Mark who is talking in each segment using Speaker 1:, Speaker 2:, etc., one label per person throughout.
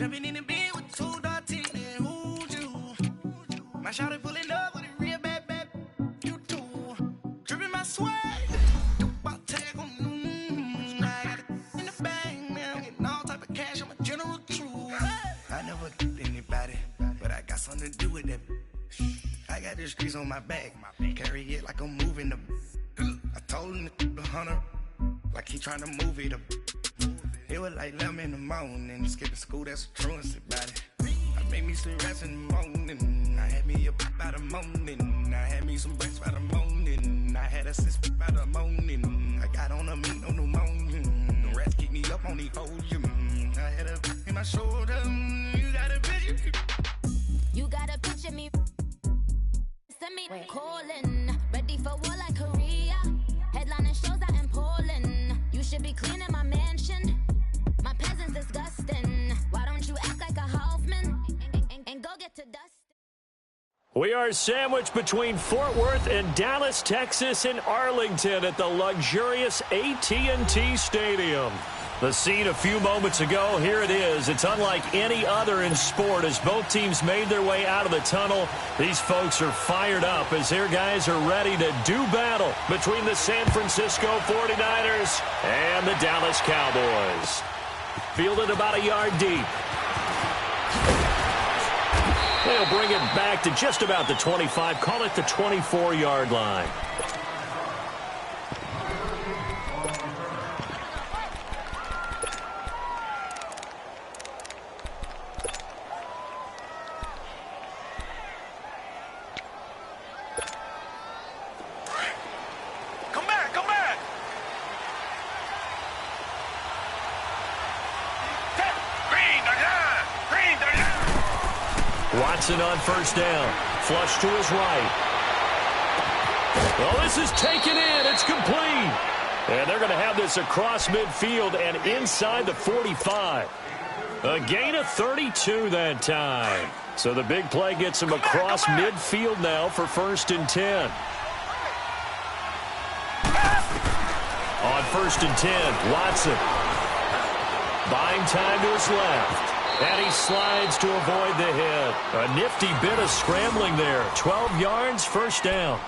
Speaker 1: Jumping in the bed with 2 dark teeth, and who's you? My shawty pulling up with a real bad, you too. Dripping my swag, about tag on, I got it in the bag, man. I'm getting all type of cash, I'm a general true. I never did anybody, but I got something to do with that. I got the streets on my back, carry it like I'm moving the. I told him the hunter, like he trying to move it up. It was like 11 in the morning, skipping school, that's a truancy about it. I made me some rest in the morning, I had me up by the morning, I had me some breaks by the morning, I had a six by the morning, I got on a meat on the morning, the rats keep me up on the podium, I had a in my shoulder, you got a picture.
Speaker 2: You got a picture me, send me calling, ready for war like Korea, headlining shows out in Poland, you should be cleaning my mansion. My peasants disgusting. Why don't you act like a Hoffman and go get to dust?
Speaker 3: We are sandwiched between Fort Worth and Dallas, Texas, and Arlington at the luxurious AT&T Stadium. The scene a few moments ago, here it is. It's unlike any other in sport as both teams made their way out of the tunnel. These folks are fired up as their guys are ready to do battle between the San Francisco 49ers and the Dallas Cowboys. Fielded about a yard deep. They'll bring it back to just about the 25. Call it the 24-yard line. Watson on first down. Flush to his right. Well, this is taken in. It's complete. And they're going to have this across midfield and inside the 45. A gain of 32 that time. So the big play gets him across midfield now for 1st and 10. On 1st and 10, Watson. Buying time to his left. And he slides to avoid the hit. A nifty bit of scrambling there. 12 yards, 1st down.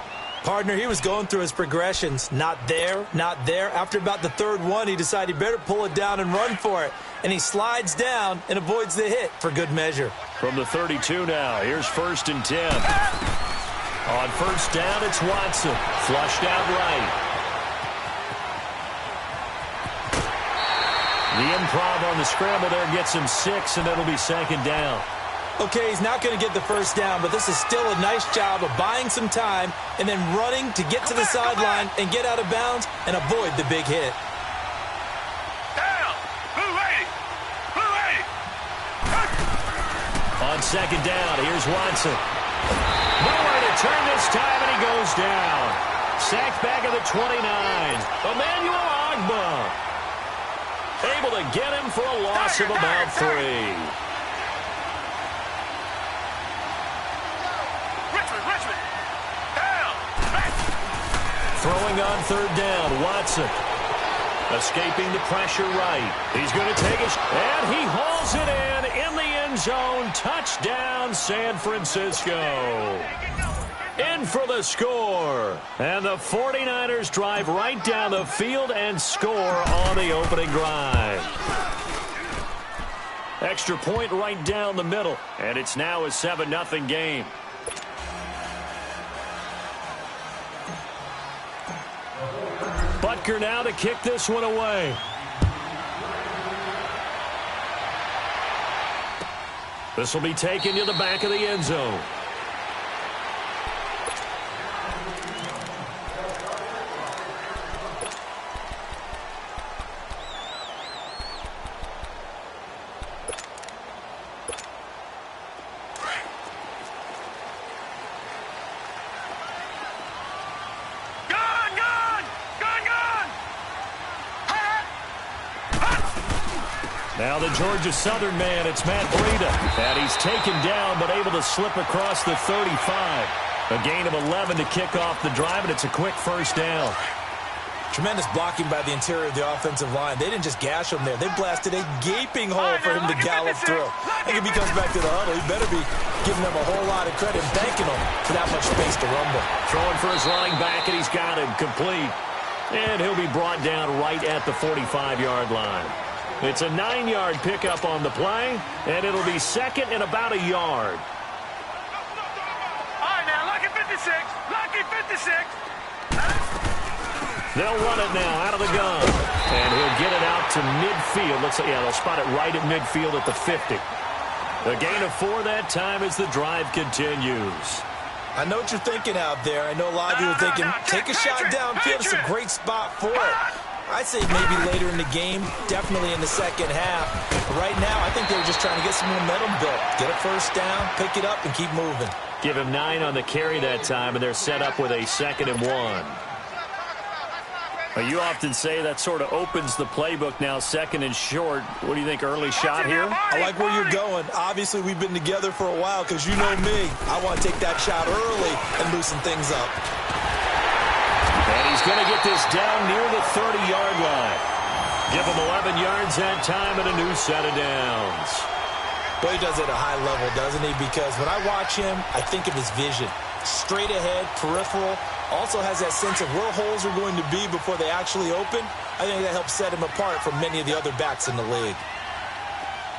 Speaker 4: Partner, he was going through his progressions. Not there, not there. After about the 3rd one, he decided he better pull it down and run for it. And he slides down and avoids the hit for good measure.
Speaker 3: From the 32 now, here's 1st and 10. On 1st down, it's Watson. Flushed out right. The improv on the scramble there gets him 6, and it'll be 2nd down.
Speaker 4: Okay, he's not going to get the 1st down, but this is still a nice job of buying some time and then running to get to the sideline and get out of bounds and avoid the big hit.
Speaker 5: Down! Blue lady! Blue lady!
Speaker 3: On 2nd down, here's Watson. Nowhere to turn this time, and he goes down. Sacked back at the 29. Emmanuel Ogbah. Able to get him for a loss of about 3.
Speaker 5: Richmond! Down!
Speaker 3: Throwing on 3rd down, Watson. Escaping the pressure right. He's going to take it, and he hauls it in the end zone. Touchdown, San Francisco. In for the score. And the 49ers drive right down the field and score on the opening drive. Extra point right down the middle. And it's now a 7-0 game. Butker now to kick this one away. This will be taken to the back of the end zone. Now the Georgia Southern man, it's Matt Breida. And he's taken down but able to slip across the 35. A gain of 11 to kick off the drive, and it's a quick 1st down.
Speaker 4: Tremendous blocking by the interior of the offensive line. They didn't just gash him there. They blasted a gaping hole for him to gallop through. I think if he comes back to the huddle, he better be giving them a whole lot of credit and thanking them for that much space to rumble.
Speaker 3: Throwing for his running back, and he's got him complete. And he'll be brought down right at the 45-yard line. It's a 9-yard pickup on the play, and it'll be second and about a yard.
Speaker 5: All right, now, lucky 56. Lucky 56.
Speaker 3: They'll run it now out of the gun. And he'll get it out to midfield. Looks like, yeah, they'll spot it right at midfield at the 50. A gain of 4 that time as the drive continues.
Speaker 4: I know what you're thinking out there. I know a lot of you are thinking, take a shot downfield. It's a great spot for it. I'd say maybe later in the game, definitely in the second half. But right now, I think they were just trying to get some momentum built. Get a first down, pick it up, and keep moving.
Speaker 3: Give him 9 on the carry that time, and they're set up with a 2nd and 1. You often say that sort of opens the playbook now, 2nd and short. What do you think, early shot here?
Speaker 4: I like where you're going. Obviously, we've been together for a while because you know me. I want to take that shot early and loosen things up.
Speaker 3: And he's going to get this down near the 30-yard line. Give him 11 yards that time and a new set of downs.
Speaker 4: Well, he does it at a high level, doesn't he? Because when I watch him, I think of his vision. Straight ahead, peripheral. Also has that sense of where holes are going to be before they actually open. I think that helps set him apart from many of the other backs in the league.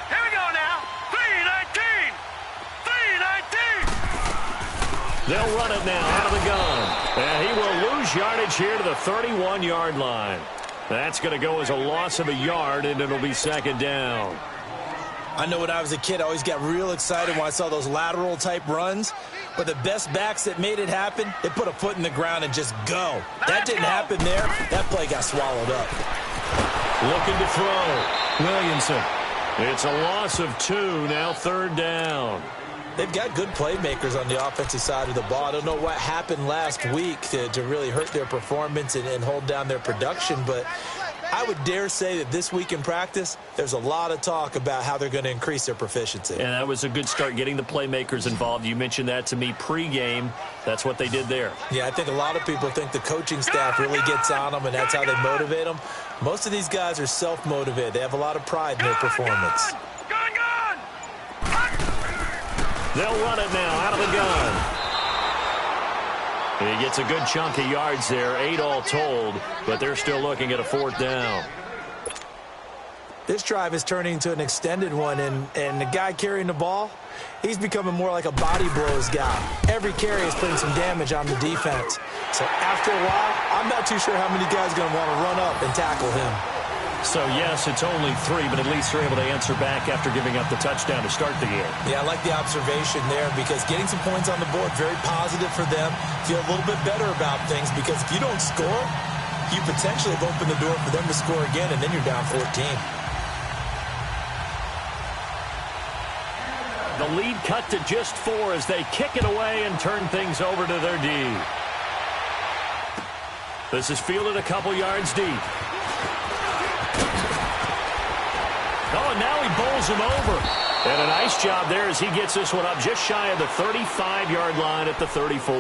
Speaker 5: Here we go now. 3-19. 3-19.
Speaker 3: They'll run it now out of the gun. And he will lose yardage here to the 31-yard line. That's going to go as a loss of a yard, and it'll be 2nd down.
Speaker 4: I know when I was a kid, I always got real excited when I saw those lateral-type runs. But the best backs that made it happen, they put a foot in the ground and just go. That didn't happen there. That play got swallowed up.
Speaker 3: Looking to throw. Williamson. It's a loss of 2, now 3rd down.
Speaker 4: They've got good playmakers on the offensive side of the ball. I don't know what happened last week to really hurt their performance and hold down their production, but I would dare say that this week in practice, there's a lot of talk about how they're going to increase their proficiency.
Speaker 3: And that was a good start, getting the playmakers involved. You mentioned that to me pregame. That's what they did there.
Speaker 4: Yeah, I think a lot of people think the coaching staff really gets on them, and that's how they motivate them. Most of these guys are self-motivated. They have a lot of pride in their performance.
Speaker 3: They'll run it now out of the gun. He gets a good chunk of yards there, 8 all told, but they're still looking at a 4th down.
Speaker 4: This drive is turning into an extended one, and the guy carrying the ball, he's becoming more like a body blows guy. Every carry is putting some damage on the defense. So after a while, I'm not too sure how many guys are going to want to run up and tackle him.
Speaker 3: So, yes, it's only 3, but at least they're able to answer back after giving up the touchdown to start the game.
Speaker 4: Yeah, I like the observation there because getting some points on the board, very positive for them. Feel a little bit better about things because if you don't score, you potentially have opened the door for them to score again, and then you're down 14.
Speaker 3: The lead cut to just 4 as they kick it away and turn things over to their D. This is fielded a couple yards deep. Oh, and now he bowls him over. And a nice job there as he gets this one up just shy of the 35-yard line at the 34.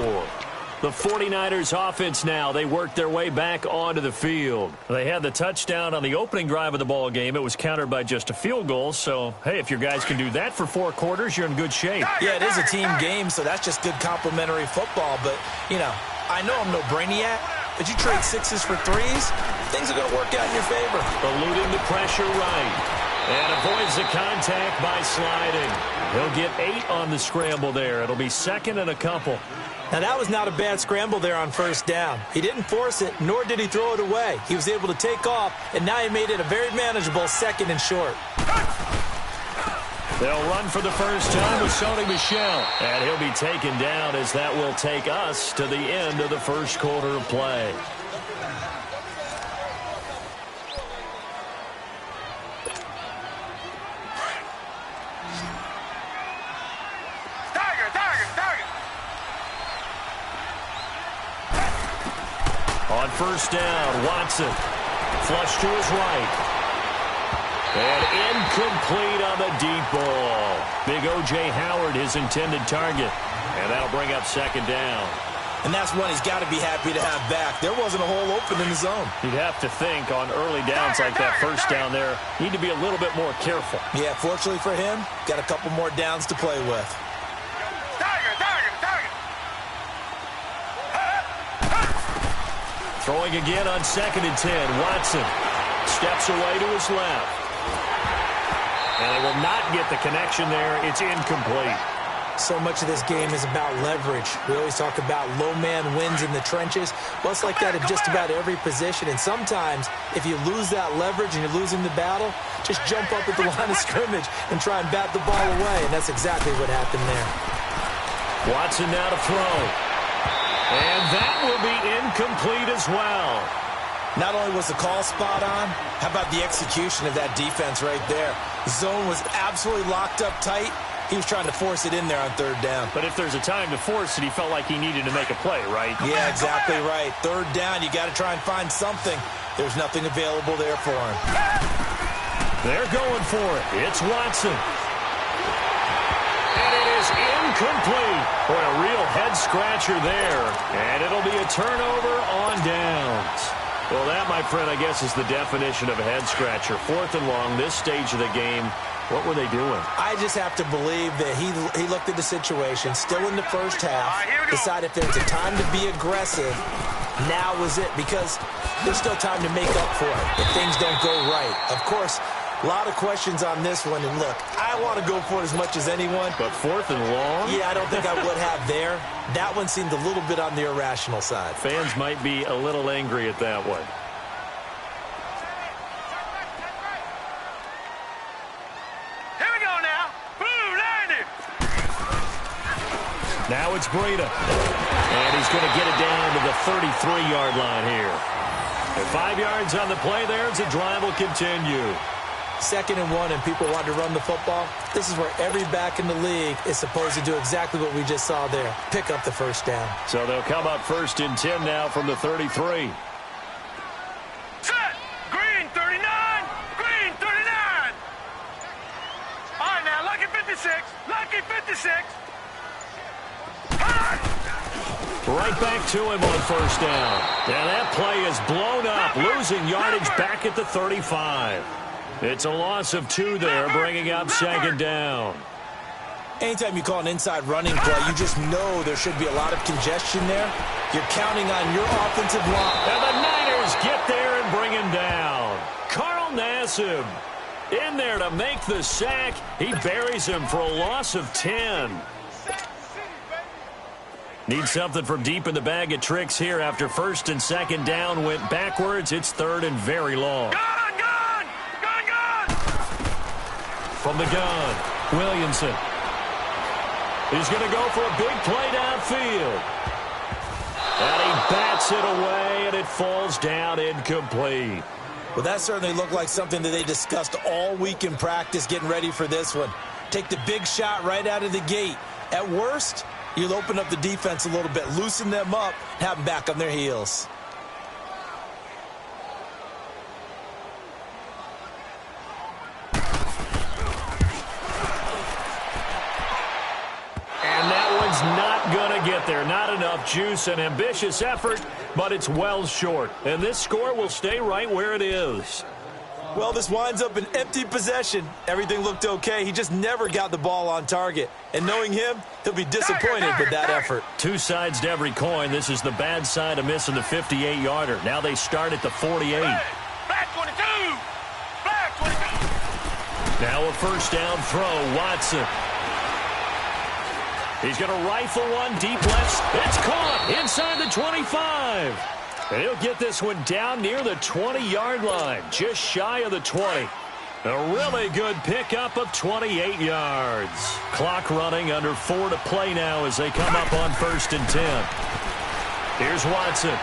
Speaker 3: The 49ers offense now, they worked their way back onto the field. They had the touchdown on the opening drive of the ball game. It was countered by just a field goal. So, hey, if your guys can do that for 4 quarters, you're in good shape.
Speaker 4: Yeah, it is a team game, so that's just good complimentary football. But, you know, I know I'm no brainiac, but you trade 6s for 3s, things are going to work out in your favor.
Speaker 3: Eluding the pressure right. And avoids the contact by sliding. He'll get 8 on the scramble there. It'll be 2nd and a couple.
Speaker 4: Now, that was not a bad scramble there on 1st down. He didn't force it, nor did he throw it away. He was able to take off, and now he made it a very manageable 2nd and short.
Speaker 3: They'll run for the first time with Sony Michel. And he'll be taken down as that will take us to the end of the first quarter of play. On 1st down, Watson. Flush to his right. And incomplete on the deep ball. Big O.J. Howard, his intended target. And that'll bring up 2nd down.
Speaker 4: And that's one he's got to be happy to have back. There wasn't a hole open in the zone.
Speaker 3: You'd have to think on early downs like that first down there, need to be a little bit more careful.
Speaker 4: Yeah, fortunately for him, got a couple more downs to play with.
Speaker 3: Throwing again on 2nd and 10. Watson steps away to his left. And they will not get the connection there. It's incomplete.
Speaker 4: So much of this game is about leverage. We always talk about low man wins in the trenches. Well, it's like that in just about every position. And sometimes, if you lose that leverage and you're losing the battle, just jump up at the line of scrimmage and try and bat the ball away. And that's exactly what happened there.
Speaker 3: Watson now to throw. And that will be incomplete as well.
Speaker 4: Not only was the call spot on, how about the execution of that defense right there? The zone was absolutely locked up tight. He was trying to force it in there on 3rd down.
Speaker 3: But if there's a time to force it, he felt like he needed to make a play, right?
Speaker 4: Yeah, exactly right. 3rd down, you got to try and find something. There's nothing available there for him.
Speaker 3: They're going for it. It's Watson. And it is incomplete. Boy, a real head-scratcher there. And it'll be a turnover on downs. Well, that, my friend, I guess is the definition of a head-scratcher. 4th and long, this stage of the game. What were they doing? I just have to believe that he looked at the situation, still in the first half, decided if there's a time to be aggressive, now was it, because there's still time to make up for it if things don't go right. Of course, a lot of questions on this one, and look, I want to go for it as much as anyone. But 4th and long?
Speaker 4: Yeah, I don't think I would have there. That one seemed a little bit on the irrational side.
Speaker 3: Fans might be a little angry at that one. Now it's Breida. And he's going to get it down to the 33-yard line here. And 5 yards on the play there as the drive will continue.
Speaker 4: 2nd and 1 and people want to run the football. This is where every back in the league is supposed to do exactly what we just saw there. Pick up the 1st down.
Speaker 3: So they'll come up 1st and 10 now from the 33.
Speaker 5: Set! Green 39! Green 39! All right, now, lucky 56. Lucky 56.
Speaker 3: Right back to him on 1st down. Now that play is blown up, losing yardage back at the 35. It's a loss of 2 there, bringing up 2nd down.
Speaker 4: Anytime you call an inside running play, you just know there should be a lot of congestion there. You're counting on your offensive line.
Speaker 3: And the Niners get there and bring him down. Carl Nassib in there to make the sack. He buries him for a loss of 10. Need something from deep in the bag of tricks here after 1st and 2nd down went backwards. It's 3rd and very long.
Speaker 5: Gun, gun! Gun, gun!
Speaker 3: From the gun, Williamson. He's going to go for a big play downfield. And he bats it away, and it falls down incomplete.
Speaker 4: Well, that certainly looked like something that they discussed all week in practice getting ready for this one. Take the big shot right out of the gate. At worst, you'll open up the defense a little bit, loosen them up, have them back on their heels.
Speaker 3: And that one's not going to get there. Not enough juice, an ambitious effort, but it's well short. And this score will stay right where it is.
Speaker 4: Well, this winds up an empty possession. Everything looked okay. He just never got the ball on target. And knowing him, he'll be disappointed with that effort.
Speaker 3: 2 sides to every coin. This is the bad side of missing the 58-yarder. Now they start at the 48.
Speaker 5: Back 22! Back 22!
Speaker 3: Now a 1st down throw, Watson. He's going to rifle one deep left. It's caught inside the 25. And he'll get this one down near the 20-yard line, just shy of the 20. A really good pickup of 28 yards. Clock running, under 4 to play now as they come up on 1st and 10. Here's Watson.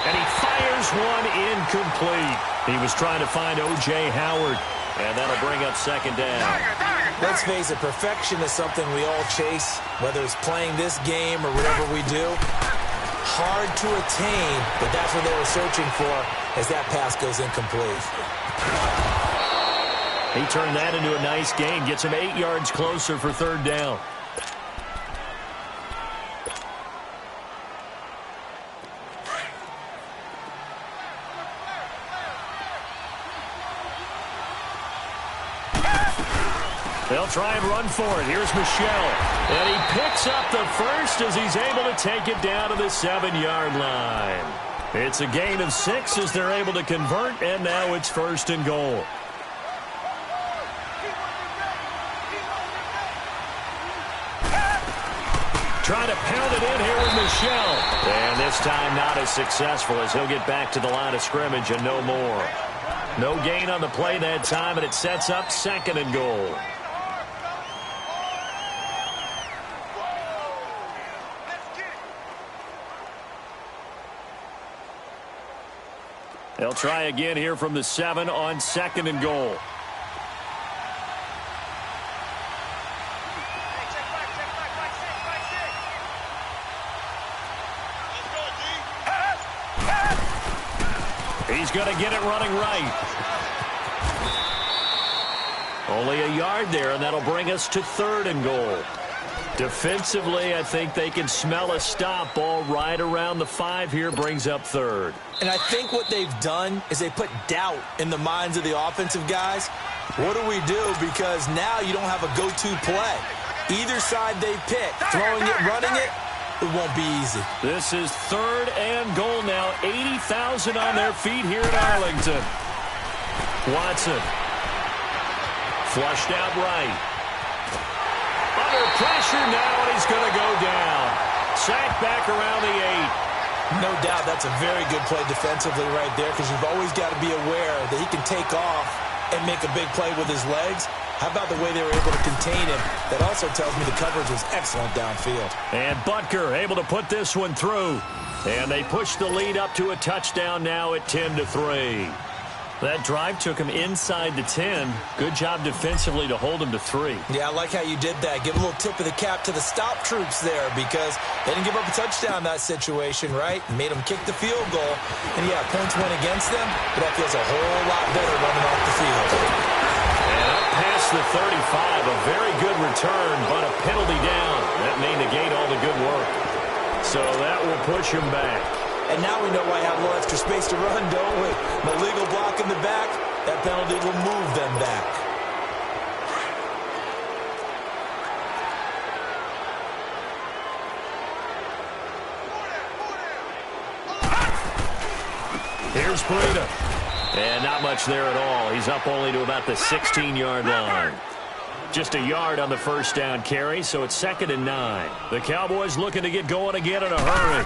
Speaker 3: And he fires one incomplete. He was trying to find O.J. Howard. And that'll bring up 2nd down.
Speaker 4: Let's face it, perfection is something we all chase, whether it's playing this game or whatever we do. Hard to attain, but that's what they were searching for as that pass goes incomplete.
Speaker 3: He turned that into a nice gain, gets him 8 yards closer for 3rd down. They'll try and run for it. Here's Michel. And he picks up the first as he's able to take it down to the 7-yard line. It's a gain of 6 as they're able to convert, and now it's 1st and goal. Trying to pound it in here with Michel. And this time not as successful as he'll get back to the line of scrimmage and no more. No gain on the play that time, and it sets up 2nd and goal. They'll try again here from the 7 on 2nd and goal. He's going to get it running right. Only a yard there, and that'll bring us to 3rd and goal. Defensively, I think they can smell a stop. Ball right around the 5 here, brings up 3rd.
Speaker 4: And I think what they've done is they put doubt in the minds of the offensive guys. What do we do? Because now you don't have a go-to play. Either side they pick, throwing it, running it, it won't be easy.
Speaker 3: This is 3rd and goal now. 80,000 on their feet here in Arlington. Watson. Flushed out right. Under pressure now, and he's going to go down. Sacked back around the 8.
Speaker 4: No doubt that's a very good play defensively right there, because you've always got to be aware that he can take off and make a big play with his legs. How about the way they were able to contain him? That also tells me the coverage was excellent downfield.
Speaker 3: And Butker able to put this one through. And they push the lead up to a touchdown now at 10-3. That drive took him inside the 10. Good job defensively to hold him to 3.
Speaker 4: Yeah, I like how you did that. Give a little tip of the cap to the stop troops there, because they didn't give up a touchdown in that situation, right? Made them kick the field goal. And, yeah, points went against them, but that feels a whole lot better running off the field.
Speaker 3: And up past the 35, a very good return, but a penalty down. That may negate all the good work. So that will push him back.
Speaker 4: And now we know why I have a little extra space to run, don't we? An illegal block in the back, that penalty will move them back.
Speaker 3: Here's Breida. And not much there at all. He's up only to about the 16-yard line. Just a yard on the first down carry, so it's 2nd and 9. The Cowboys looking to get going again in a hurry.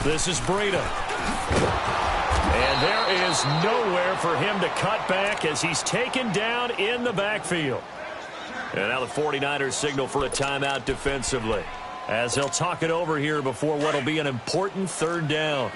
Speaker 3: This is Breida. And there is nowhere for him to cut back as he's taken down in the backfield. And now the 49ers signal for a timeout defensively, as they'll talk it over here before what will be an important 3rd down.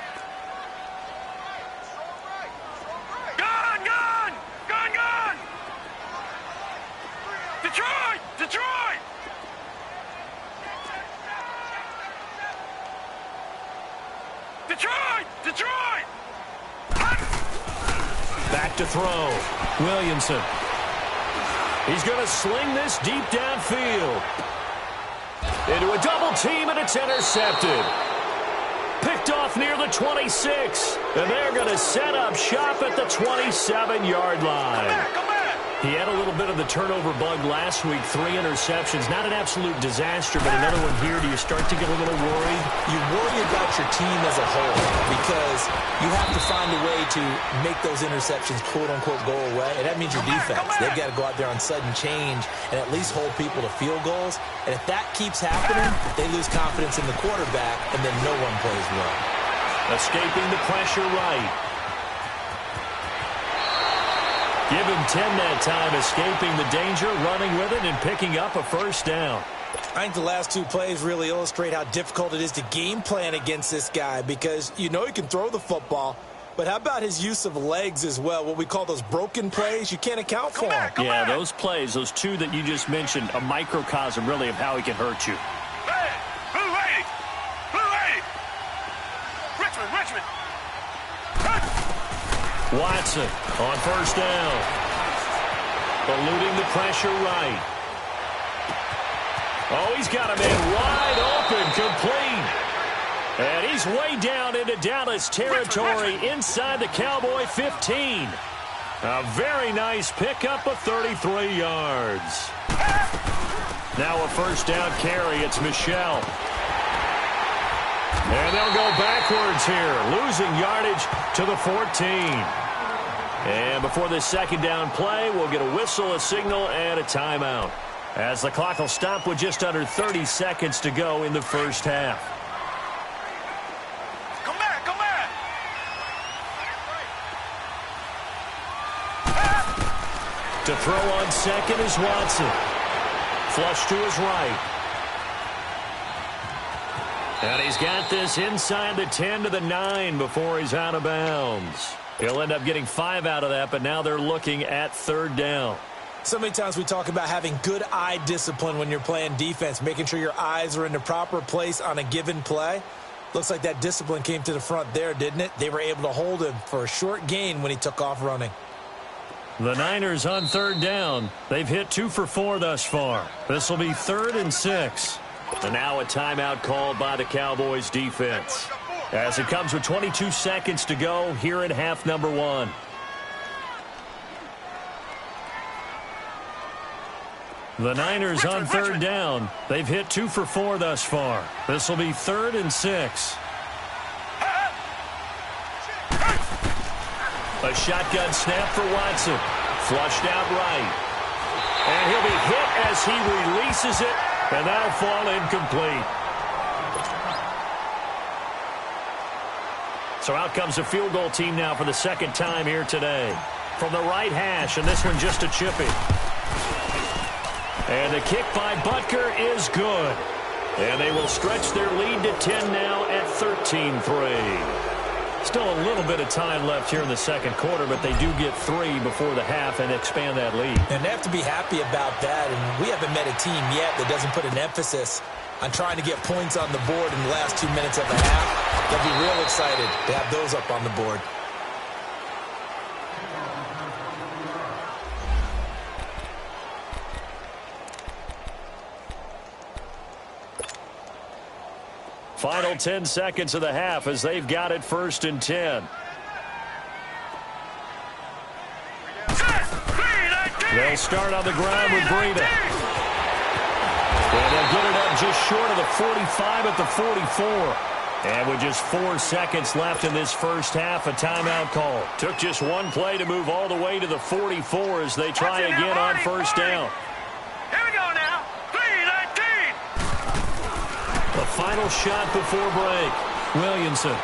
Speaker 5: Detroit!
Speaker 3: Back to throw. Williamson. He's going to sling this deep downfield. Into a double team, and it's intercepted. Picked off near the 26. And they're going to set up shop at the 27-yard line. He had a little bit of the turnover bug last week, 3 interceptions. Not an absolute disaster, but another one here. Do you start to get a little worried?
Speaker 4: You worry about your team as a whole, because you have to find a way to make those interceptions, quote-unquote, go away. And that means your defense. They've got to go out there on sudden change and at least hold people to field goals. And if that keeps happening, they lose confidence in the quarterback, and then no one plays well.
Speaker 3: Escaping the pressure right. Give him 10 that time, escaping the danger, running with it, and picking up a first down.
Speaker 4: I think the last 2 plays really illustrate how difficult it is to game plan against this guy, because you know he can throw the football, but how about his use of legs as well? What we call those broken plays, you can't account for them.
Speaker 3: Yeah, those plays, those 2 that you just mentioned, a microcosm really of how he can hurt you.
Speaker 5: Hey, Blue 80! Blue 80! Richmond!
Speaker 3: Watson on first down. Eluding the pressure right. Oh, he's got a man wide open, complete. And he's way down into Dallas territory inside the Cowboy 15. A very nice pickup of 33 yards. Now a first down carry. It's Michel. And they'll go backwards here, losing yardage to the 14. And before this second down play, we'll get a whistle, a signal, and a timeout, as the clock will stop with just under 30 seconds to go in the first half.
Speaker 5: Come back, come back.
Speaker 3: To throw on second is Watson. Flush to his right. And he's got this inside the 10 to the 9 before he's out of bounds. He'll end up getting 5 out of that, but now they're looking at third down.
Speaker 4: So many times we talk about having good eye discipline when you're playing defense, making sure your eyes are in the proper place on a given play. Looks like that discipline came to the front there, didn't it? They were able to hold him for a short gain when he took off running.
Speaker 3: The Niners on third down. They've hit 2 for 4 thus far. This will be 3rd and 6. And now a timeout called by the Cowboys defense, as it comes with 22 seconds to go here in half number 1. The Niners on third down. They've hit 2 for 4 thus far. This will be 3rd and 6. A shotgun snap for Watson. Flushed out right. And he'll be hit as he releases it, and that'll fall incomplete. So out comes the field goal team now for the second time here today. From the right hash, and this one just a chippy. And the kick by Butker is good. And they will stretch their lead to 10 now at 13-3. Still a little bit of time left here in the second quarter, but they do get 3 before the half and expand that lead.
Speaker 4: And they have to be happy about that. And we haven't met a team yet that doesn't put an emphasis on trying to get points on the board in the last 2 minutes of the half. They'll be real excited to have those up on the board.
Speaker 3: Final 10 seconds of the half as they've got it 1st and 10. They'll start on the ground with Breida. And they'll get it up just short of the 45 at the 44. And with just 4 seconds left in this first half, a timeout call. Took just one play to move all the way to the 44 as they try again on first down.
Speaker 5: Here we go now. 3-19.
Speaker 3: The final shot before break. Williamson.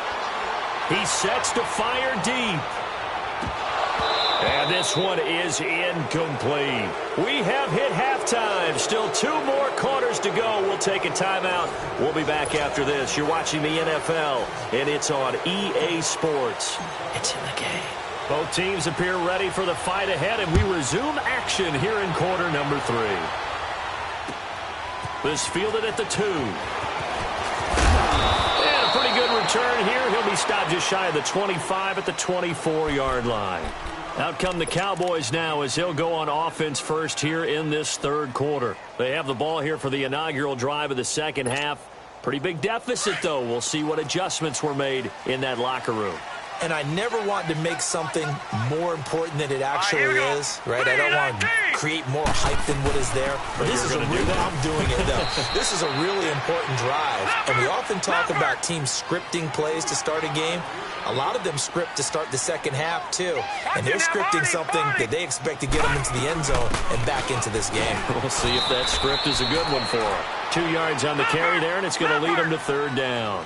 Speaker 3: He sets to fire deep. And this one is incomplete. We have hit halftime. Still 2 more quarters to go. We'll take a timeout. We'll be back after this. You're watching the NFL, and it's on EA Sports. It's in the game. Both teams appear ready for the fight ahead, and we resume action here in quarter number 3. This fielded at the 2. And a pretty good return here. He'll be stopped just shy of the 25 at the 24-yard line. Out come the Cowboys now as they'll go on offense first here in this third quarter. They have the ball here for the inaugural drive of the second half. Pretty big deficit, though. We'll see what adjustments were made in that locker room.
Speaker 4: And I never want to make something more important than it actually is, right? I don't want to create more hype than what is there. But this is I'm doing it, though. This is a really important drive. And we often talk about teams scripting plays to start a game. A lot of them script to start the second half, too. And they're scripting something that they expect to get them into the end zone and back into this game.
Speaker 3: We'll see if that script is a good one for them. 2 yards on the carry there, and it's going to lead them to third down.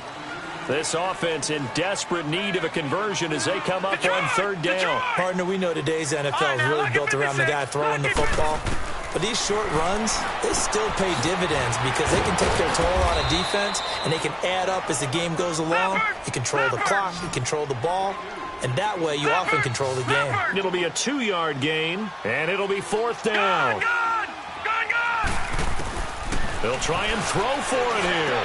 Speaker 3: This offense in desperate need of a conversion as they come up on third down.
Speaker 4: Partner, we know today's NFL is really built around the guy throwing the football. But these short runs, they still pay dividends because they can take their toll on a defense and they can add up as the game goes along. You control the clock, you control the ball, and that way you often control the game.
Speaker 3: It'll be a 2-yard gain, and it'll be fourth down. They'll try and throw for it here.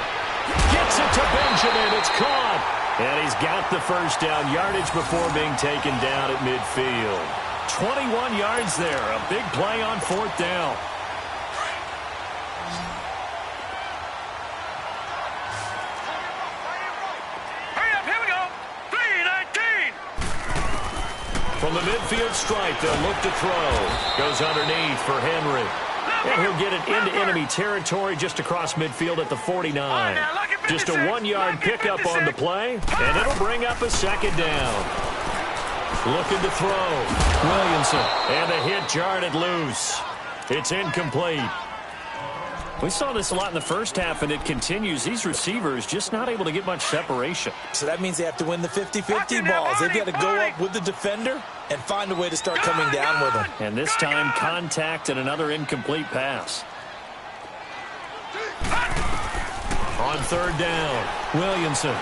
Speaker 3: Gets it to Benjamin. It's caught. And he's got the first down yardage before being taken down at midfield. 21 yards there. A big play on fourth down. From From the midfield stripe, they'll look to throw. Goes underneath for Henry. And he'll get it into enemy territory just across midfield at the 49. Just a 1-yard pickup on the play, and it'll bring up a second down. Looking to throw. Williamson. And the hit jarred it loose. It's incomplete. We saw this a lot in the first half, and it continues. These receivers just not able to get much separation.
Speaker 4: So that means they have to win the 50-50 balls. They've got to go up with the defender and find a way to start coming down with them.
Speaker 3: And this time, contact and another incomplete pass. On third down, Williamson.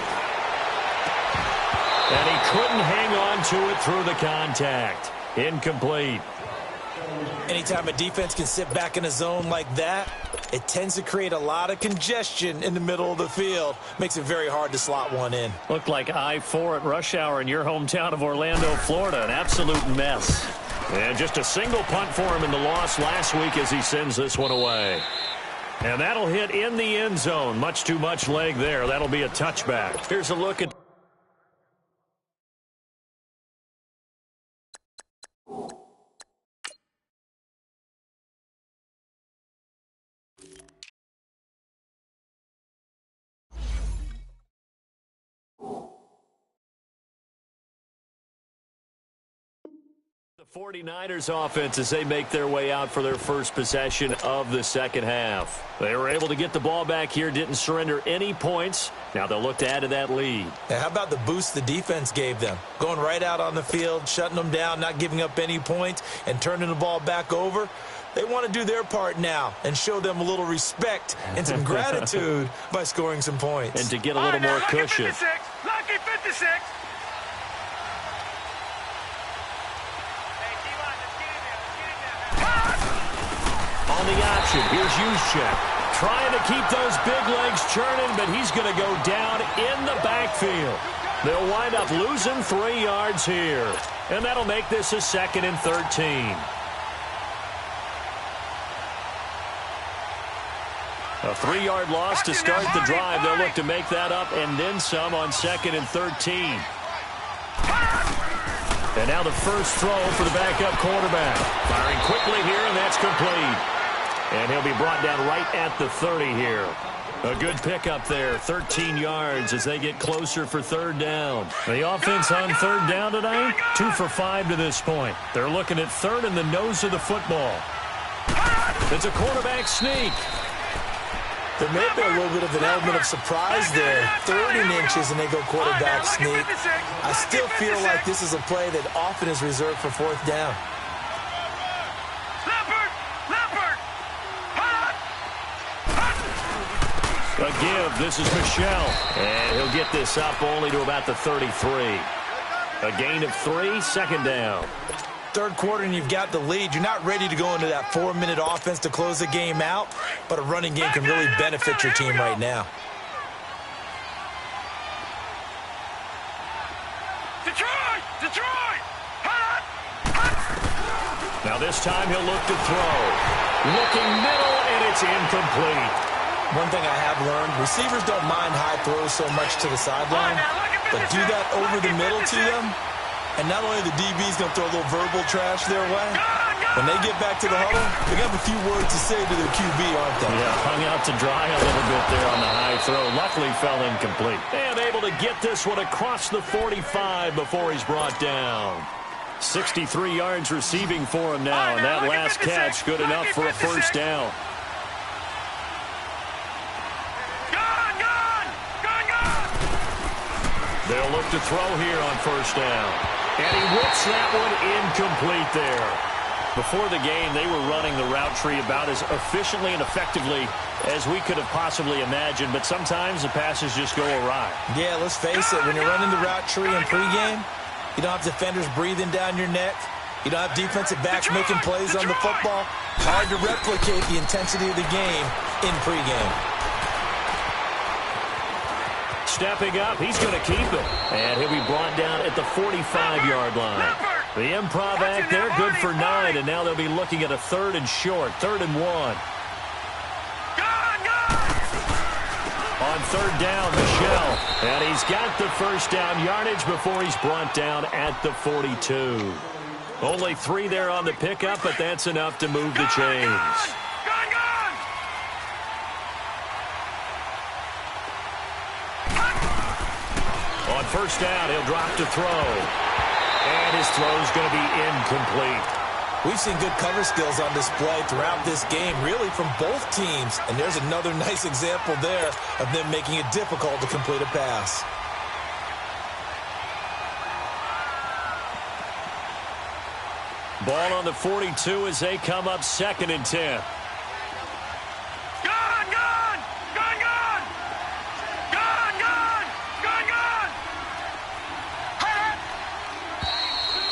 Speaker 3: And he couldn't hang on to it through the contact. Incomplete.
Speaker 4: Anytime a defense can sit back in a zone like that, it tends to create a lot of congestion in the middle of the field. Makes it very hard to slot one in.
Speaker 3: Looked like I-4 at rush hour in your hometown of Orlando, Florida. An absolute mess. And just a single punt for him in the loss last week as he sends this one away. And that'll hit in the end zone. Much too much leg there. That'll be a touchback. Here's a look at the 49ers offense as they make their way out for their first possession of the second half. They were able to get the ball back here, didn't surrender any points. Now they'll look to add to that lead.
Speaker 4: Now, how about the boost the defense gave them? Going right out on the field, shutting them down, not giving up any points, and turning the ball back over. They want to do their part now and show them a little respect and some gratitude by scoring some points.
Speaker 3: And to get a little more cushion.
Speaker 5: Lucky 56.
Speaker 3: On the option, here's Juszczyk. Trying to keep those big legs churning, but he's going to go down in the backfield. They'll wind up losing 3 yards here. And that'll make this a 2nd and 13. A 3-yard loss to start the drive. They'll look to make that up and then some on 2nd and 13. And now the first throw for the backup quarterback. Firing quickly here, and that's complete. And he'll be brought down right at the 30 here. A good pickup there, 13 yards as they get closer for third down. The offense on third down tonight, 2 for 5 to this point. They're looking at third in the nose of the football. It's a quarterback sneak.
Speaker 4: There may have been a little bit of an element of surprise there. 3rd and inches, and they go quarterback sneak. I still feel like this is a play that often is reserved for 4th down.
Speaker 3: A give. This is Michelle. And he'll get this up only to about the 33. A gain of 3, 2nd down.
Speaker 4: 3rd quarter and you've got the lead. You're not ready to go into that 4-minute offense to close the game out, but a running game can really benefit your team right now.
Speaker 5: Detroit!
Speaker 3: Now this time he'll look to throw. Looking middle, and it's incomplete.
Speaker 4: One thing I have learned, receivers don't mind high throws so much to the sideline, but do that over the middle to them, and not only the DB's going to throw a little verbal trash their way, when they get back to the huddle, they have a few words to say to their QB, aren't they?
Speaker 3: Yeah, hung out to dry a little bit there on the high throw. Luckily fell incomplete. And able to get this one across the 45 before he's brought down. 63 yards receiving for him now, and that last catch good enough for a first down. They'll look to throw here on first down. And he whips that one incomplete there. Before the game, they were running the route tree about as efficiently and effectively as we could have possibly imagined, but sometimes the passes just go awry.
Speaker 4: Yeah, let's face it, when you're running the route tree in pregame, you don't have defenders breathing down your neck. You don't have defensive backs making plays on the football. Hard to replicate the intensity of the game in pregame.
Speaker 3: Stepping up, he's going to keep it. And he'll be brought down at the 45-yard line. The improv act there, good for 9, and now they'll be looking at a 3rd and short, 3rd and 1. On 3rd down, Michelle. And he's got the first down yardage before he's brought down at the 42. Only 3 there on the pickup, but that's enough to move the chains. On first down, he'll drop to throw. And his throw's going to be incomplete.
Speaker 4: We've seen good cover skills on display throughout this game, really from both teams. And there's another nice example there of them making it difficult to complete a pass.
Speaker 3: Ball on the 42 as they come up 2nd and 10.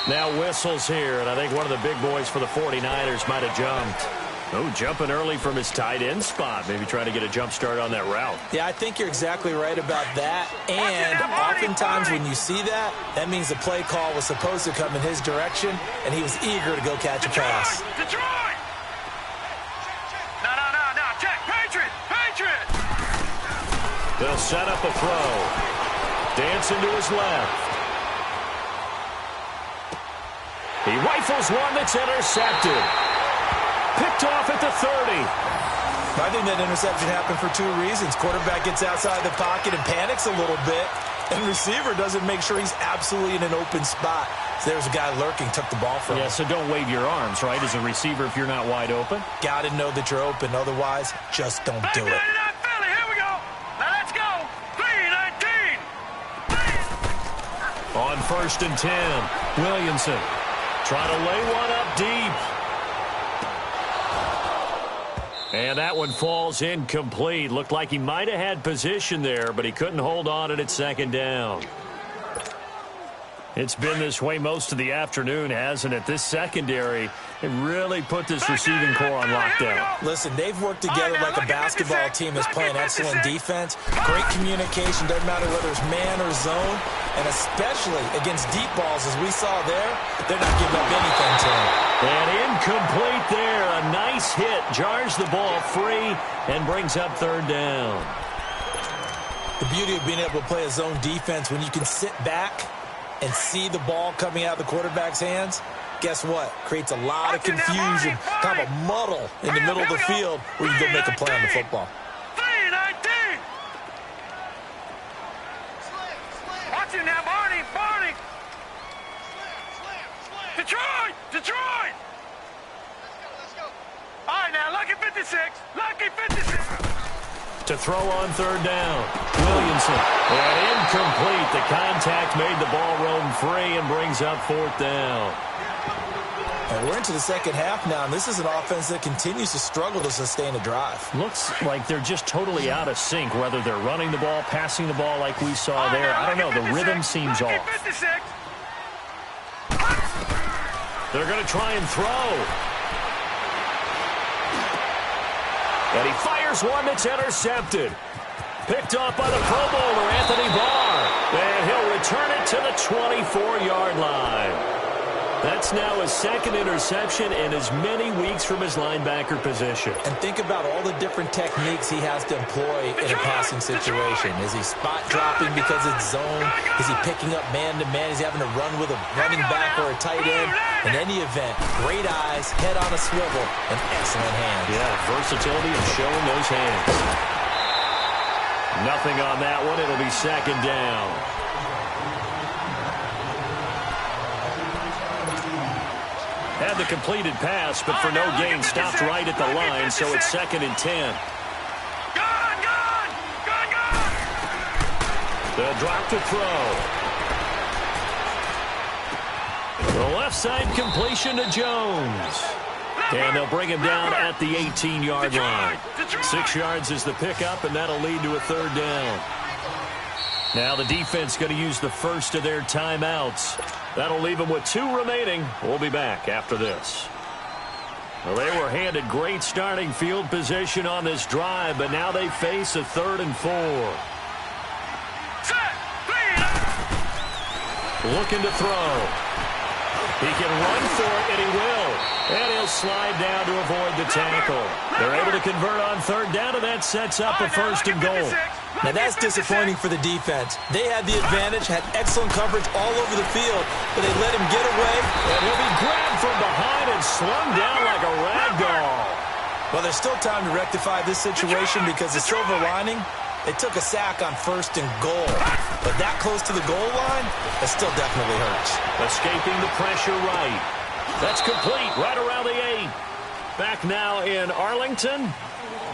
Speaker 3: Now whistles here, and I think one of the big boys for the 49ers might have jumped. Oh, jumping early from his tight end spot. Maybe trying to get a jump start on that route.
Speaker 4: Yeah, I think you're exactly right about that. And oftentimes when you see that, that means the play call was supposed to come in his direction, and he was eager to go catch a pass.
Speaker 5: Detroit! No. Check. Patriot!
Speaker 3: They'll set up a throw. Dancing to his left. He rifles one that's intercepted. Picked off at the 30.
Speaker 4: I think that interception happened for 2 reasons. Quarterback gets outside the pocket and panics a little bit, and receiver doesn't make sure he's absolutely in an open spot. So there's a guy lurking, took the ball from him.
Speaker 3: Yeah, so don't wave your arms, right, as a receiver if you're not wide open.
Speaker 4: Got to know that you're open. Otherwise, just don't do it.
Speaker 5: Here we go. Now let's go. 3-19.
Speaker 3: On 1st and 10, Williamson trying to lay one up deep. And that one falls incomplete. Looked like he might have had position there, but he couldn't hold on it at 2nd down. It's been this way most of the afternoon, hasn't it? This secondary, it really put this receiving core on lockdown.
Speaker 4: Listen, they've worked together like a basketball team that's playing excellent defense. Great communication, doesn't matter whether it's man or zone. And especially against deep balls, as we saw there, they're not giving up anything to him.
Speaker 3: And incomplete there. A nice hit. Jars the ball free and brings up 3rd down.
Speaker 4: The beauty of being able to play a zone defense, when you can sit back and see the ball coming out of the quarterback's hands, guess what? Creates a lot of confusion, kind of a muddle in the middle of the field where you go make a play on the football.
Speaker 5: 3-19. Watch it now, Barney. Detroit. Let's go. All right, now, lucky 56.
Speaker 3: To throw on 3rd down, Williamson. And incomplete. The contact made the ball roam free and brings up 4th down.
Speaker 4: And we're into the second half now, and this is an offense that continues to struggle to sustain a drive.
Speaker 3: Looks like they're just totally out of sync, whether they're running the ball, passing the ball like we saw there. I don't know. The rhythm seems off. They're going to try and throw. And he fires one that's intercepted. Picked off by the Pro Bowler, Anthony Barr. And he'll return it to the 24-yard line. That's now his 2nd interception in as many weeks from his linebacker position.
Speaker 4: And think about all the different techniques he has to employ in a passing situation. Is he spot dropping because it's zone? Is he picking up man-to-man? Is he having to run with a running back or a tight end? In any event, great eyes, head on a swivel, and excellent hands.
Speaker 3: Yeah, versatility and showing those hands. Nothing on that one. It'll be 2nd down. Had the completed pass, but for no gain, stopped right at the line, so it's 2nd and 10. They'll drop to throw. The left side completion to Jones. And they'll bring him down at the 18-yard line. 6 yards is the pickup, and that'll lead to a 3rd down. Now the defense going to use the first of their timeouts. That'll leave them with 2 remaining. We'll be back after this. Well, they were handed great starting field position on this drive, but now they face a 3rd and 4. Looking to throw. He can run for it, and he will. And he'll slide down to avoid the tackle. They're able to convert on 3rd down, and that sets up a 1st and goal.
Speaker 4: Now that's disappointing for the defense. They had the advantage, had excellent coverage all over the field, but they let him get away.
Speaker 3: And he'll be grabbed from behind and slung down like a rag doll.
Speaker 4: Well, there's still time to rectify this situation because the silver lining, they took a sack on 1st and goal. But that close to the goal line, that still definitely hurts.
Speaker 3: Escaping the pressure right. That's complete right around the 8. Back now in Arlington.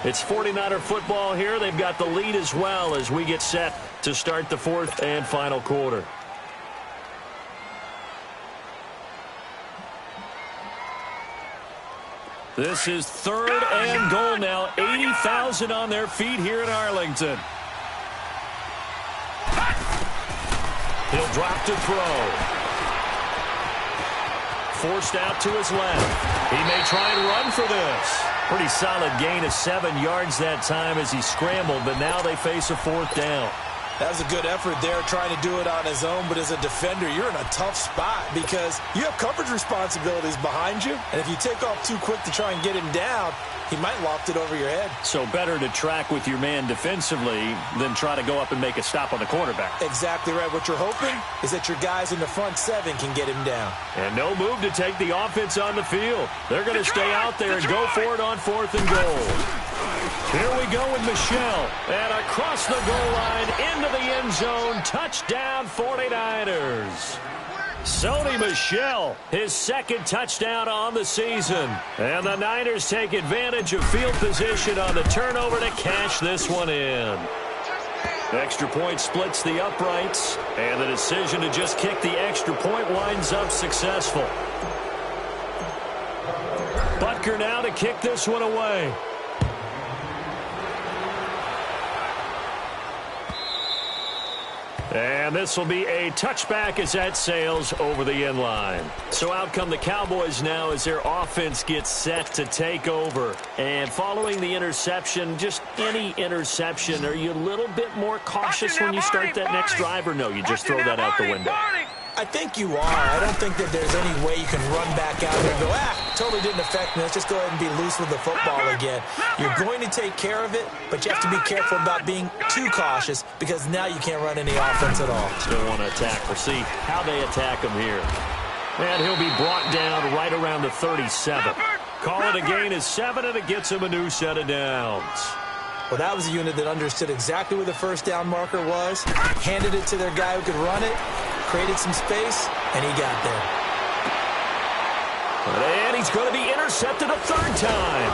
Speaker 3: It's 49er football here. They've got the lead as well as we get set to start the 4th and final quarter. This is 3rd and goal now. 80,000 on their feet here in Arlington. He'll drop to throw. Forced out to his left. He may try and run for this. Pretty solid gain of 7 yards that time as he scrambled, but now they face a 4th down.
Speaker 4: That was a good effort there trying to do it on his own, but as a defender, you're in a tough spot because you have coverage responsibilities behind you, and if you take off too quick to try and get him down, he might loft it over your head.
Speaker 3: So better to track with your man defensively than try to go up and make a stop on the quarterback.
Speaker 4: Exactly right. What you're hoping is that your guys in the front 7 can get him down.
Speaker 3: And no move to take the offense on the field. They're going to stay out there and go for it on 4th and goal. Here we go with Michelle. And across the goal line into the end zone. Touchdown 49ers. Sony Michel, his 2nd touchdown on the season. And the Niners take advantage of field position on the turnover to cash this one in. Extra point splits the uprights, and the decision to just kick the extra point winds up successful. Butker now to kick this one away. And this will be a touchback as that sails over the end line. So out come the Cowboys now as their offense gets set to take over. And following the interception, just any interception, are you a little bit more cautious when you start that next drive, or no, you just throw that out the window?
Speaker 4: I think you are. I don't think that there's any way you can run back out there and go, totally didn't affect me. Let's just go ahead and be loose with the football again. You're going to take care of it, but you have to be careful about being too cautious because now you can't run any offense at all.
Speaker 3: Still want to attack. We'll see how they attack him here. And he'll be brought down right around the 37. Call it a gain of 7, and it gets him a new set of downs.
Speaker 4: Well, that was a unit that understood exactly where the 1st down marker was, handed it to their guy who could run it, created some space, and he got there.
Speaker 3: And he's going to be intercepted a 3rd time.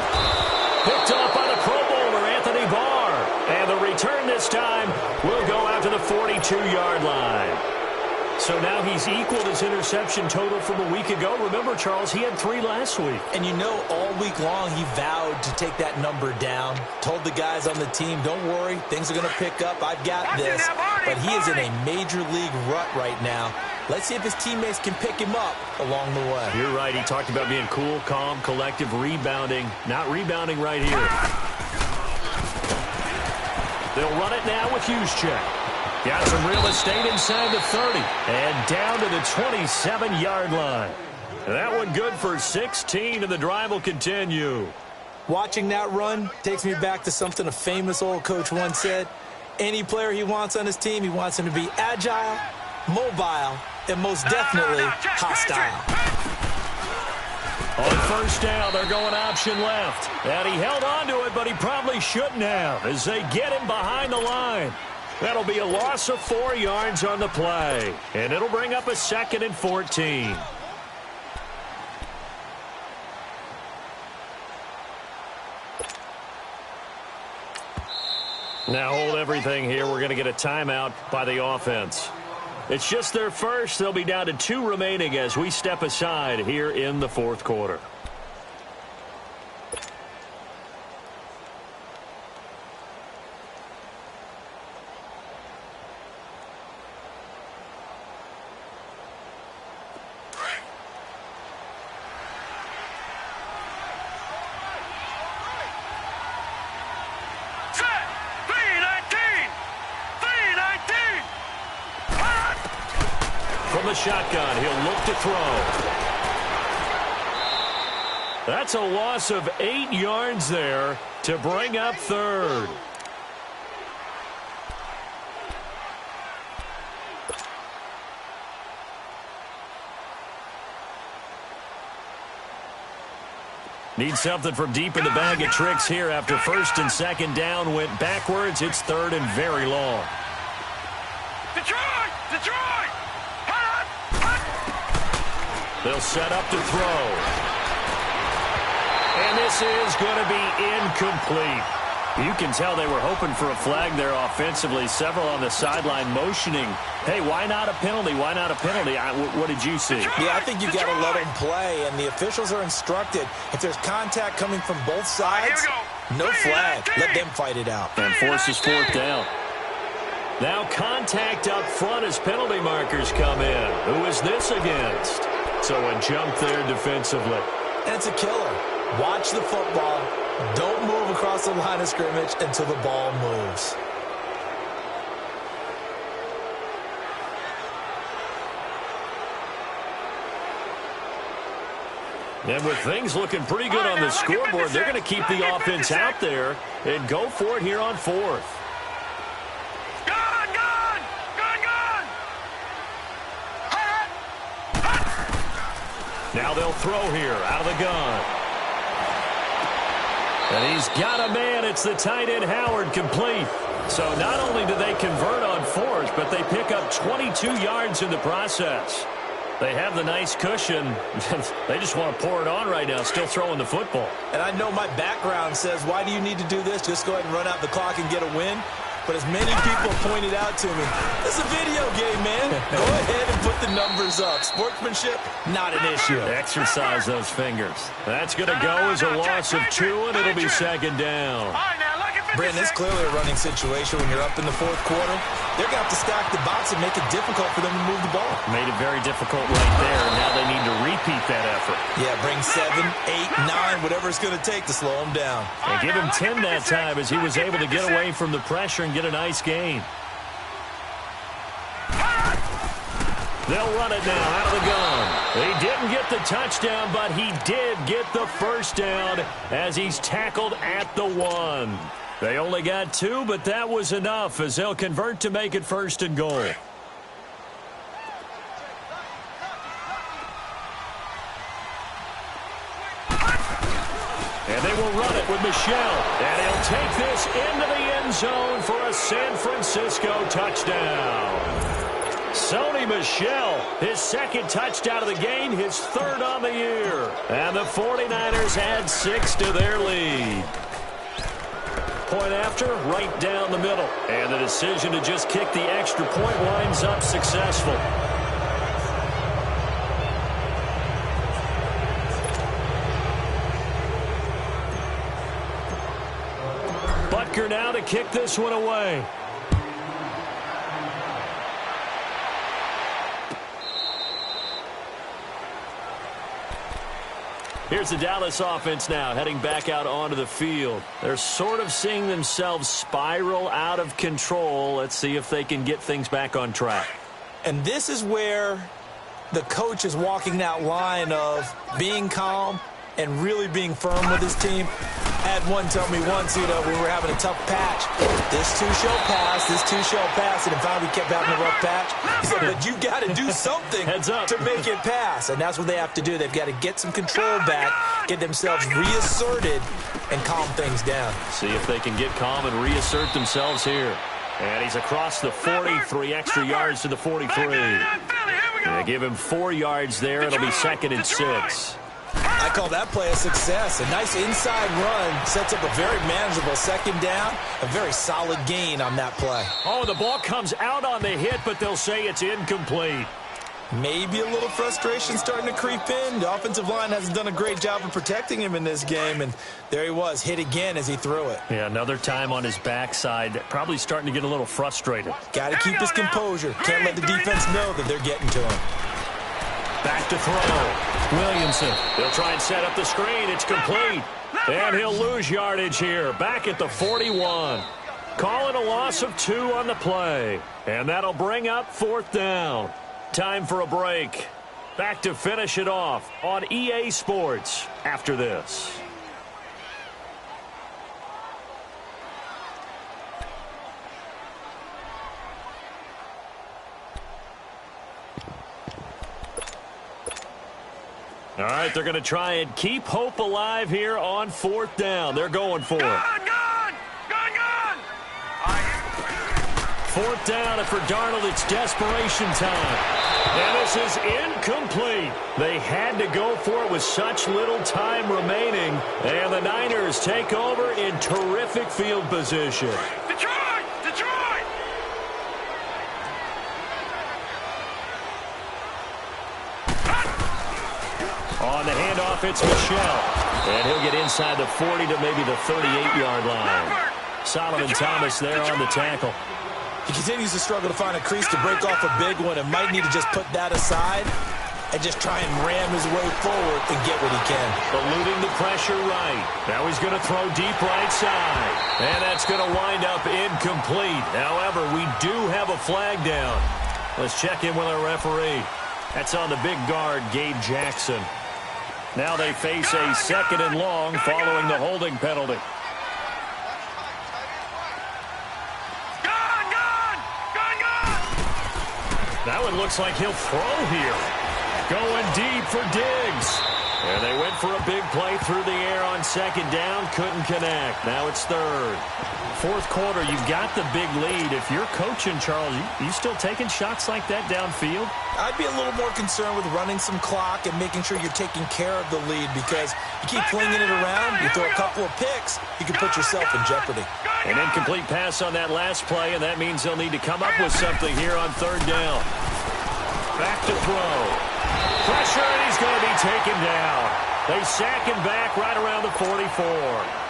Speaker 3: Picked off by the Pro Bowler, Anthony Barr. And the return this time will go out to the 42-yard line. So now he's equaled his interception total from a week ago. Remember, Charles, he had 3 last week.
Speaker 4: And you know, all week long he vowed to take that number down. Told the guys on the team, don't worry, things are going to pick up. I've got this. But he is in a major league rut right now. Let's see if his teammates can pick him up along the way.
Speaker 3: You're right. He talked about being cool, calm, collective, rebounding. Not rebounding right here. They'll run it now with Juszczyk. Got some real estate inside the 30. And down to the 27-yard line. That one good for 16, and the drive will continue.
Speaker 4: Watching that run takes me back to something a famous old coach once said. Any player he wants on his team, he wants him to be agile, mobile, and most definitely hostile.
Speaker 3: On 1st down, they're going option left. And he held on to it, but he probably shouldn't have as they get him behind the line. That'll be a loss of 4 yards on the play. And it'll bring up a 2nd and 14. Now hold everything here. We're going to get a timeout by the offense. It's just their first. They'll be down to 2 remaining as we step aside here in the 4th quarter. From the shotgun, he'll look to throw. That's a loss of 8 yards there to bring up 3rd. Need something from deep in the bag of tricks here after first and second down went backwards. It's third and very long.
Speaker 5: Detroit! Detroit! Hot! Hot!
Speaker 3: They'll set up to throw. And this is going to be incomplete. You can tell they were hoping for a flag there offensively. Several on the sideline motioning, hey, why not a penalty? Why not a penalty? What did you see?
Speaker 4: Yeah, I think you got to let them play, and the officials are instructed. If there's contact coming from both sides, no flag. Let them fight it out.
Speaker 3: And forces fourth down. Now contact up front as penalty markers come in. Who is this against? So a jump there defensively.
Speaker 4: And it's a killer. Watch the football. Don't move across the line of scrimmage until the ball moves.
Speaker 3: And with things looking pretty good on the scoreboard, they're going to keep the offense out there and go for it here on fourth. Now they'll throw here out of the gun. And he's got a man. It's the tight end Howard, complete. So not only do they convert on fourth, but they pick up 22 yards in the process. They have the nice cushion. They just want to pour it on right now, still throwing the football.
Speaker 4: And I know my background says, why do you need to do this? Just go ahead and run out the clock and get a win. But as many people pointed out to me, this is a video game, man. Go ahead and put the numbers up. Sportsmanship, not an issue.
Speaker 3: Exercise those fingers. That's going to go as a loss of 2, and it'll be second down.
Speaker 4: Brandon, it's clearly a running situation when you're up in the fourth quarter. They're going to have to stack the box and make it difficult for them to move the ball.
Speaker 3: Made it very difficult right there, and now they need to repeat that effort.
Speaker 4: Yeah, bring 7, 8, 9, whatever it's going to take to slow them down.
Speaker 3: And give him 10 that time as he was able to get away from the pressure and get a nice gain. They'll run it now out of the gun. He didn't get the touchdown, but he did get the first down as he's tackled at the 1. They only got 2, but that was enough as they'll convert to make it first and goal. And they will run it with Michelle. And he'll take this into the end zone for a San Francisco touchdown. Sony Michel, his second touchdown of the game, his third on the year. And the 49ers add 6 to their lead. Point after, right down the middle. And the decision to just kick the extra point winds up successful. Butker now to kick this one away. Here's the Dallas offense now, heading back out onto the field. They're sort of seeing themselves spiral out of control. Let's see if they can get things back on track.
Speaker 4: And this is where the coach is walking that line of being calm and really being firm with his team. I had one tell me once, we were having a tough patch. This too shall pass, this too shall pass. And in fact, we kept having a rough patch. He said, but you got to do something to make it pass. And that's what they have to do. They've got to get some control back, get themselves reasserted, and calm things down.
Speaker 3: See if they can get calm and reassert themselves here. And he's across the 43 extra yards to the 43. They give him 4 yards there. It'll be second and 6.
Speaker 4: I call that play a success. A nice inside run sets up a very manageable second down. A very solid gain on that play.
Speaker 3: Oh, the ball comes out on the hit, but they'll say it's incomplete.
Speaker 4: Maybe a little frustration starting to creep in. The offensive line hasn't done a great job of protecting him in this game, and there he was, hit again as he threw it.
Speaker 3: Yeah, another time on his backside, probably starting to get a little frustrated.
Speaker 4: Got to keep his composure. Can't let the defense know that they're getting to him.
Speaker 3: Back to throw. Williamson. They'll try and set up the screen. It's complete. And he'll lose yardage here. Back at the 41. Calling a loss of 2 on the play. And that'll bring up fourth down. Time for a break. Back to finish it off on EA Sports after this. All right, they're going to try and keep hope alive here on 4th down. They're going for it.
Speaker 5: Gone!
Speaker 3: 4th down, and for Darnold, it's desperation time. And this is incomplete. They had to go for it with such little time remaining. And the Niners take over in terrific field position.
Speaker 5: Detroit! Detroit!
Speaker 3: On the handoff, it's Michelle. And he'll get inside the 40 to maybe the 38-yard line. Solomon Thomas there on the tackle.
Speaker 4: He continues to struggle to find a crease to break off a big one and might need to just put that aside and just try and ram his way forward and get what he can.
Speaker 3: Eluding the pressure right. Now he's going to throw deep right side. And that's going to wind up incomplete. However, we do have a flag down. Let's check in with our referee. That's on the big guard, Gabe Jackson. Now they face a 2nd and long following the holding penalty. That one looks like he'll throw here. Going deep for Diggs. And they went for a big play through the air on 2nd down. Couldn't connect. Now it's 3rd. 4th quarter, you've got the big lead. If you're coaching, Charles, you still taking shots like that downfield?
Speaker 4: I'd be a little more concerned with running some clock and making sure you're taking care of the lead, because you keep flinging it around, you throw a couple of picks, you can put yourself in jeopardy.
Speaker 3: An incomplete pass on that last play, and that means they'll need to come up with something here on 3rd down. Back to throw. Pressure, and he's going to be taken down. They sack him back right around the 44.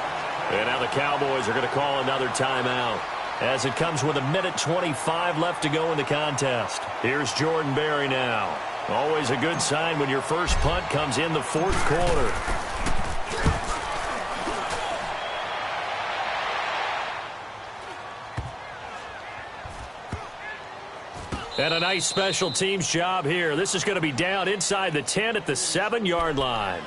Speaker 3: And now the Cowboys are going to call another timeout, as it comes with 1:25 left to go in the contest. Here's Jordan Berry now. Always a good sign when your first punt comes in the 4th quarter. And a nice special teams job here. This is going to be down inside the 10 at the 7-yard line.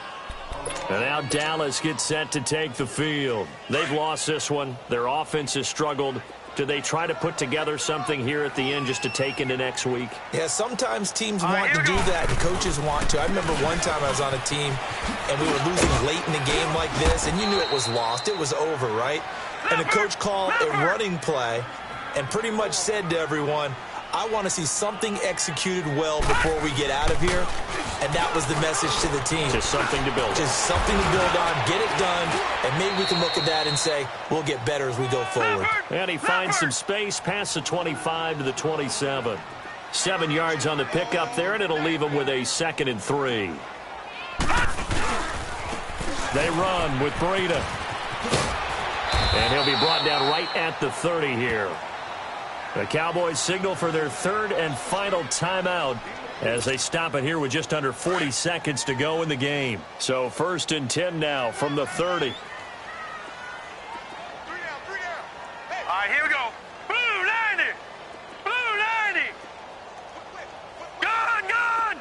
Speaker 3: And now Dallas gets set to take the field. They've lost this one. Their offense has struggled. Do they try to put together something here at the end just to take into next week?
Speaker 4: Yeah, sometimes teams want to do that and coaches want to. I remember one time I was on a team and we were losing late in the game like this, and you knew it was lost. It was over, right? And the coach called a running play and pretty much said to everyone, I want to see something executed well before we get out of here. And that was the message to the team.
Speaker 3: Just something to build on.
Speaker 4: Just something to build on, get it done, and maybe we can look at that and say, we'll get better as we go forward.
Speaker 3: And he finds some space past the 25 to the 27. 7 yards on the pickup there, and it'll leave him with a 2nd and 3. They run with Breida. And he'll be brought down right at the 30 here. The Cowboys signal for their 3rd and final timeout as they stop it here with just under 40 seconds to go in the game. So 1st and 10 now from the 30.
Speaker 5: All right, here we go. Blue 90. Blue 90. Gone.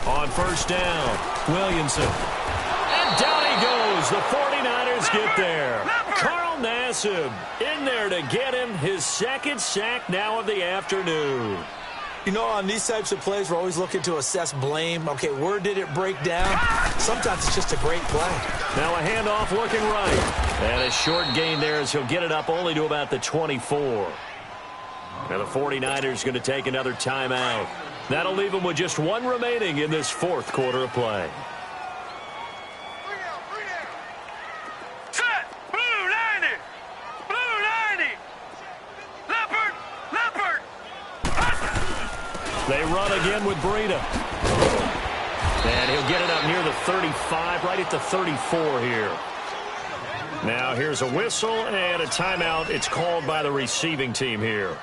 Speaker 3: On 1st down, Williamson. And down he goes. The 49ers get there. Carl Nassib in there to get him his 2nd sack now of the afternoon.
Speaker 4: You know, on these types of plays, we're always looking to assess blame. Okay, where did it break down? Sometimes it's just a great play.
Speaker 3: Now a handoff looking right. And a short gain there as he'll get it up only to about the 24. Now the 49ers going to take another timeout. That'll leave them with just one remaining in this 4th quarter of play.
Speaker 5: Set. Blue 90. Blue 90. Leopard.
Speaker 3: They run again with Breida. And he'll get it up near the 35, right at the 34 here. Now here's a whistle and a timeout. It's called by the receiving team here.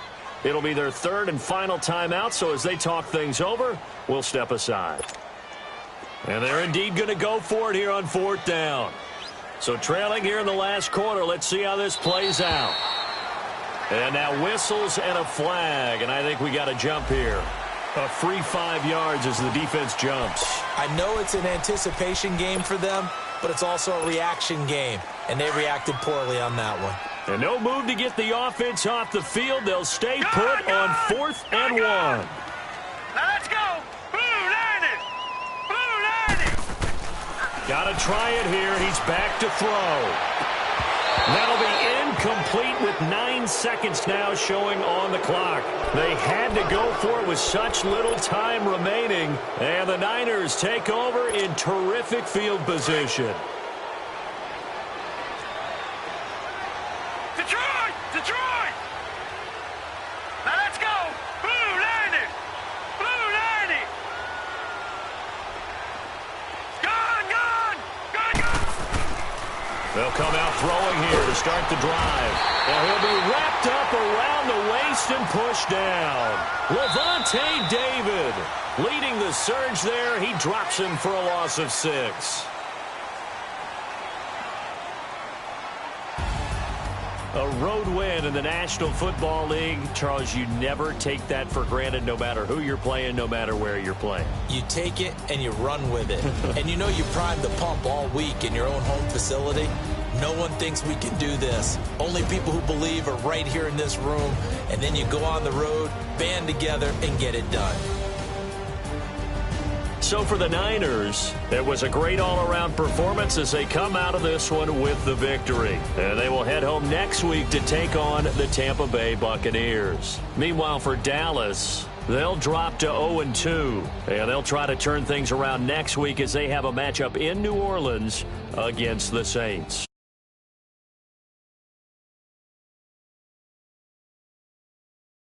Speaker 3: It'll be their 3rd and final timeout, so as they talk things over, we'll step aside. And they're indeed going to go for it here on 4th down. So trailing here in the last quarter, let's see how this plays out. And now whistles and a flag, and I think we got a jump here. A free 5 yards as the defense jumps.
Speaker 4: I know it's an anticipation game for them, but it's also a reaction game, and they reacted poorly on that one.
Speaker 3: And no move to get the offense off the field. They'll stay put on 4th and 1.
Speaker 5: Now let's go. Blue 90.
Speaker 3: Got to try it here. He's back to throw. That'll be incomplete with 9 seconds now showing on the clock. They had to go for it with such little time remaining. And the Niners take over in terrific field position.
Speaker 5: Detroit! Detroit! Now let's go! Blue landing! Blue landing! Gone, gone! Gone, gone!
Speaker 3: They'll come out throwing here to start the drive. And he'll be wrapped up around the waist and pushed down. Levante David leading the surge there. He drops him for a loss of 6. A road win in the National Football League. Charles, you never take that for granted no matter who you're playing, no matter where you're playing.
Speaker 4: You take it and you run with it. And you know you primed the pump all week in your own home facility. No one thinks we can do this. Only people who believe are right here in this room. And then you go on the road, band together, and get it done.
Speaker 3: So for the Niners, it was a great all-around performance as they come out of this one with the victory. And they will head home next week to take on the Tampa Bay Buccaneers. Meanwhile, for Dallas, they'll drop to 0-2. And they'll try to turn things around next week as they have a matchup in New Orleans against the Saints.